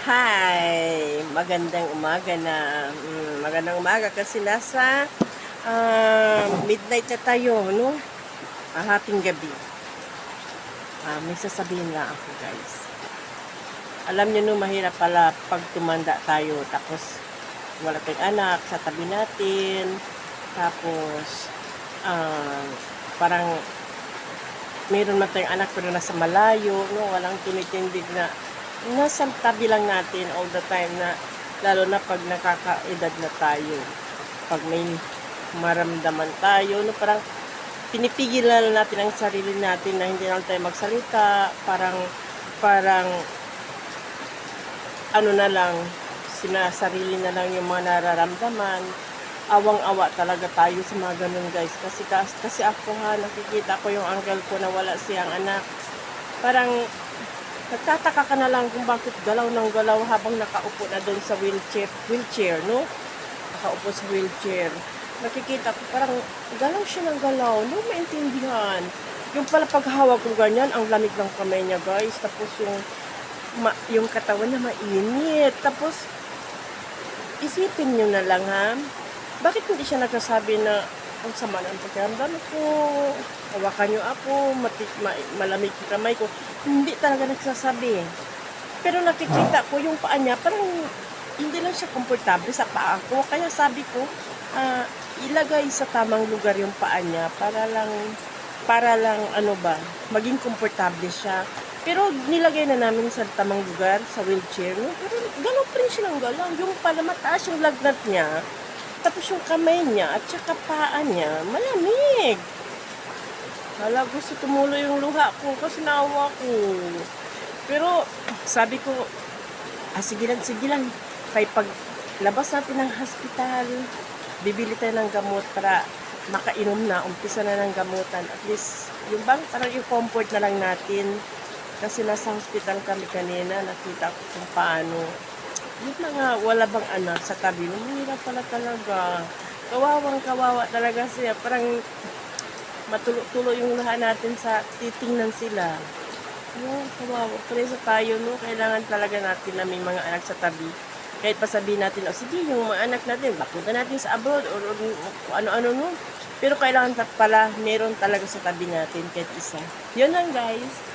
Hi! Magandang umaga na. Magandang umaga kasi nasa midnight na tayo, no? Hating gabi. May sasabihin lang ako, guys. Alam nyo, no, mahirap pala pag tumanda tayo. Tapos, wala tayong anak sa tabi natin. Tapos, parang mayroon man tayong anak pero nasa malayo, no? Walang tinitindig na nasa tabi lang natin all the time, na lalo na pag nakakaedad na tayo, pag may maramdaman tayo, no, parang pinipigilan natin ang sarili natin na hindi lang tayo magsalita, parang ano na lang, sinasarili na lang yung mga nararamdaman. Awang-awa talaga tayo sa mga ganun, guys, kasi ako, nakikita ko yung uncle ko na wala siyang anak. Parang nagtataka ka na lang kung bakit galaw ng galaw habang nakaupo na doon sa wheelchair, no? Nakaupo sa wheelchair. Nakikita ko parang galaw siya ng galaw, no? Maintindihan. Yung pala paghawak ko ganyan, ang lamig ng kamay niya, guys. Tapos yung katawan niya mainit. Tapos isipin niyo na lang, ha? Bakit hindi siya nagsasabi na ang sama ng pakiramdam ko, hawakan niyo ako, malamig yung kamay ko. Hindi talaga nagsasabi. Pero nakikita ko yung paa niya, parang hindi lang siya komportable sa paa ko. Kaya sabi ko, ilagay sa tamang lugar yung paa niya para lang ano ba, maging komportable siya. Pero nilagay na namin sa tamang lugar, sa wheelchair. No? Pero galaw pa rin siya ng galaw. Yung pala mataas yung lagnat niya. Tapos yung kamay niya at saka paa niya, malamig. Hala, gusto tumulo yung luha ko kasi naawa ko. Pero sabi ko, sige lang. Kaya pag labas natin ng hospital, bibili tayo ng gamot para makainom na, umpisa na ng gamutan. At least, yung bang parang yung comfort na lang natin. Kasi nasa hospital kami kanina, nakita ko kung paano. Yung mga wala bang anak sa tabi, mahirap pala talaga. Kawawa talaga siya. Parang matulo-tulo yung lahat natin sa titingnan sila. No, kawawa. Preso tayo, no? Kailangan talaga natin na may mga anak sa tabi. Kahit pa sabihin natin, sige, yung mga anak natin, bakunta natin sa abroad, or ano-ano, no? Pero kailangan pala, meron talaga sa tabi natin, kahit isa. Yun lang, guys.